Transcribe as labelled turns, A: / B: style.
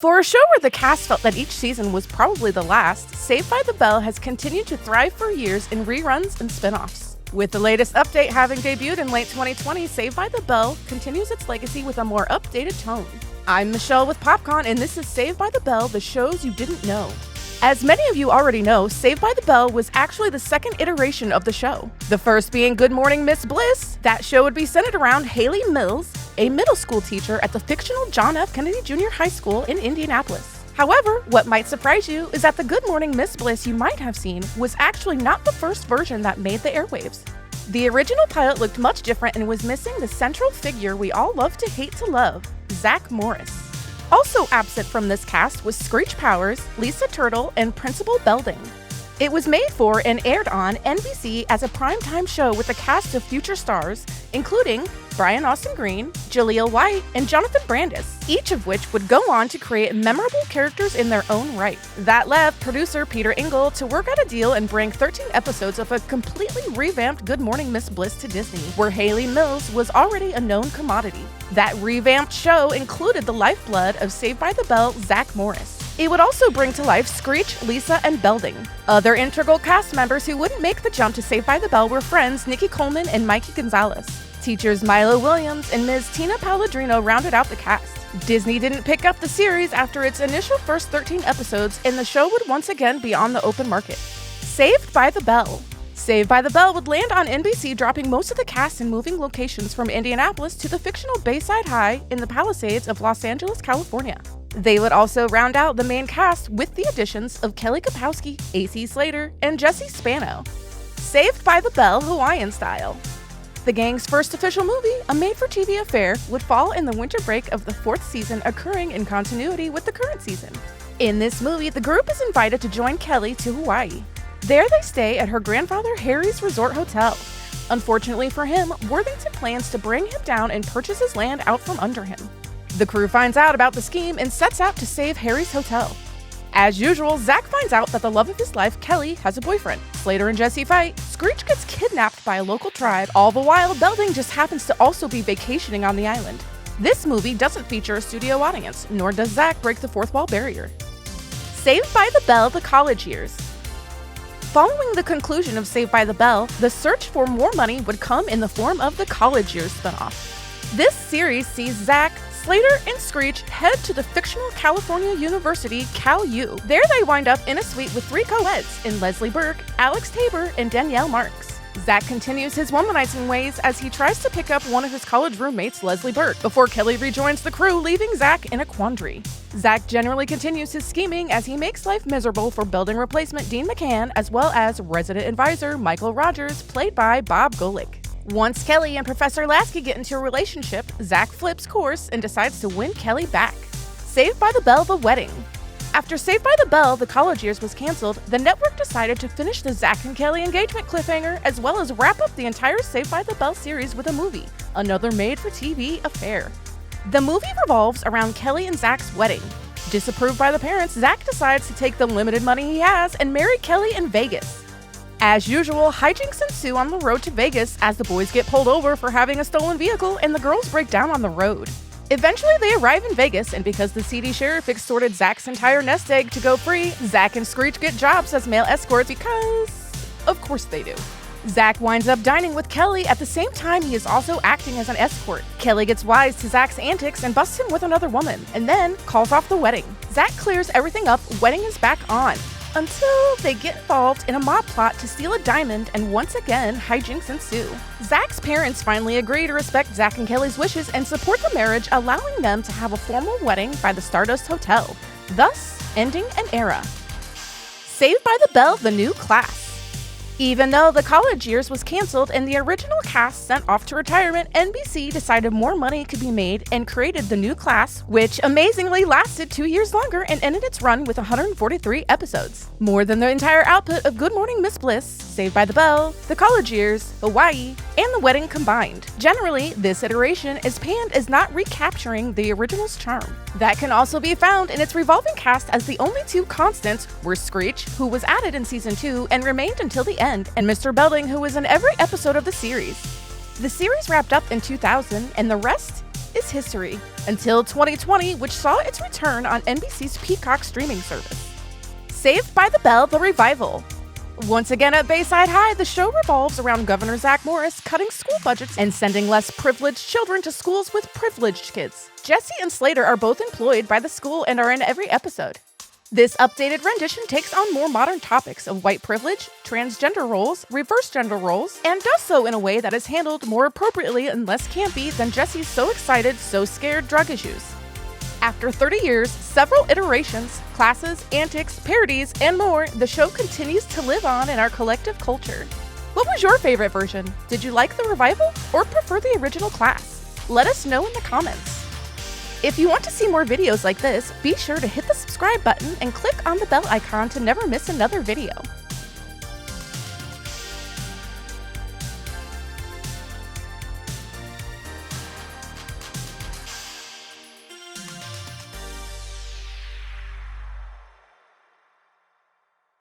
A: For a show where the cast felt that each season was probably the last, Saved by the Bell has continued to thrive for years in reruns and spin-offs. With the latest update having debuted in late 2020, Saved by the Bell continues its legacy with a more updated tone. I'm Michelle with PopCon, and this is Saved by the Bell, the shows you didn't know. As many of you already know, Saved by the Bell was actually the second iteration of the show. The first being Good Morning Miss Bliss. That show would be centered around Haley Mills, a middle school teacher at the fictional John F. Kennedy Jr. High School in Indianapolis. However, what might surprise you is that the Good Morning Miss Bliss you might have seen was actually not the first version that made the airwaves. The original pilot looked much different and was missing the central figure we all love to hate to love, Zach Morris. Also absent from this cast was Screech Powers, Lisa Turtle, and Principal Belding. It was made for and aired on NBC as a primetime show with a cast of future stars, including Brian Austin Green, Jaleel White, and Jonathan Brandis, each of which would go on to create memorable characters in their own right. That left producer Peter Engel to work out a deal and bring 13 episodes of a completely revamped Good Morning Miss Bliss to Disney, where Haley Mills was already a known commodity. That revamped show included the lifeblood of Saved by the Bell, Zach Morris. It would also bring to life Screech, Lisa, and Belding. Other integral cast members who wouldn't make the jump to Saved by the Bell were friends Nikki Coleman and Mikey Gonzalez. Teachers Milo Williams and Ms. Tina Palladrino rounded out the cast. Disney didn't pick up the series after its initial first 13 episodes, and the show would once again be on the open market. Saved by the Bell. Saved by the Bell would land on NBC, dropping most of the cast and moving locations from Indianapolis to the fictional Bayside High in the Palisades of Los Angeles, California. They would also round out the main cast with the additions of Kelly Kapowski, A.C. Slater, and Jesse Spano. Saved by the Bell Hawaiian Style. The gang's first official movie, a made-for-TV affair, would fall in the winter break of the 4th season, occurring in continuity with the current season. In this movie, the group is invited to join Kelly to Hawaii. There they stay at her grandfather Harry's resort hotel. Unfortunately for him, Worthington plans to bring him down and purchase his land out from under him. The crew finds out about the scheme and sets out to save Harry's hotel. As usual, Zach finds out that the love of his life, Kelly, has a boyfriend. Slater and Jesse fight. Screech gets kidnapped by a local tribe, all the while Belding just happens to also be vacationing on the island. This movie doesn't feature a studio audience, nor does Zach break the fourth wall barrier. Saved by the Bell, the college years. Following the conclusion of Saved by the Bell, the search for more money would come in the form of the college years spinoff. This series sees Zach, Slater, and Screech head to the fictional California University, Cal U. There they wind up in a suite with 3 co-eds in Leslie Burke, Alex Tabor, and Danielle Marks. Zach continues his womanizing ways as he tries to pick up one of his college roommates, Leslie Burke, before Kelly rejoins the crew, leaving Zach in a quandary. Zach generally continues his scheming as he makes life miserable for Belding replacement Dean McCann, as well as resident advisor Michael Rogers, played by Bob Golick. Once Kelly and Professor Lasky get into a relationship, Zach flips course and decides to win Kelly back. Saved by the Bell, The Wedding. After Saved by the Bell, The College Years was canceled, the network decided to finish the Zach and Kelly engagement cliffhanger, as well as wrap up the entire Saved by the Bell series with a movie, another made-for-TV affair. The movie revolves around Kelly and Zach's wedding. Disapproved by the parents, Zach decides to take the limited money he has and marry Kelly in Vegas. As usual, hijinks ensue on the road to Vegas as the boys get pulled over for having a stolen vehicle and the girls break down on the road. Eventually, they arrive in Vegas, and because the seedy sheriff extorted Zach's entire nest egg to go free, Zach and Screech get jobs as male escorts because, of course they do. Zach winds up dining with Kelly at the same time he is also acting as an escort. Kelly gets wise to Zach's antics and busts him with another woman, and then calls off the wedding. Zach clears everything up, wedding is back on. Until they get involved in a mob plot to steal a diamond, and once again, hijinks ensue. Zach's parents finally agree to respect Zach and Kelly's wishes and support the marriage, allowing them to have a formal wedding by the Stardust Hotel, thus ending an era. Saved by the Bell, The New Class. Even though The College Years was canceled and the original cast sent off to retirement, NBC decided more money could be made and created The New Class, which amazingly lasted 2 years longer and ended its run with 143 episodes. More than the entire output of Good Morning Miss Bliss, Saved by the Bell, The College Years, Hawaii, and The Wedding combined. Generally, this iteration is panned as not recapturing the original's charm. That can also be found in its revolving cast, as the only 2 constants were Screech, who was added in season 2 and remained until the end, and Mr. Belding, who was in every episode of the series. The series wrapped up in 2000, and the rest is history, until 2020, which saw its return on NBC's Peacock streaming service. Saved by the Bell The Revival. Once again at Bayside High, the show revolves around Governor Zach Morris cutting school budgets and sending less privileged children to schools with privileged kids. Jesse and Slater are both employed by the school and are in every episode. This updated rendition takes on more modern topics of white privilege, transgender roles, reverse gender roles, and does so in a way that is handled more appropriately and less campy than Jesse's So Excited, So Scared drug issues. After 30 years, several iterations, classes, antics, parodies, and more, the show continues to live on in our collective culture. What was your favorite version? Did you like the revival or prefer the original class? Let us know in the comments. If you want to see more videos like this, be sure to hit the subscribe button and click on the bell icon to never miss another video.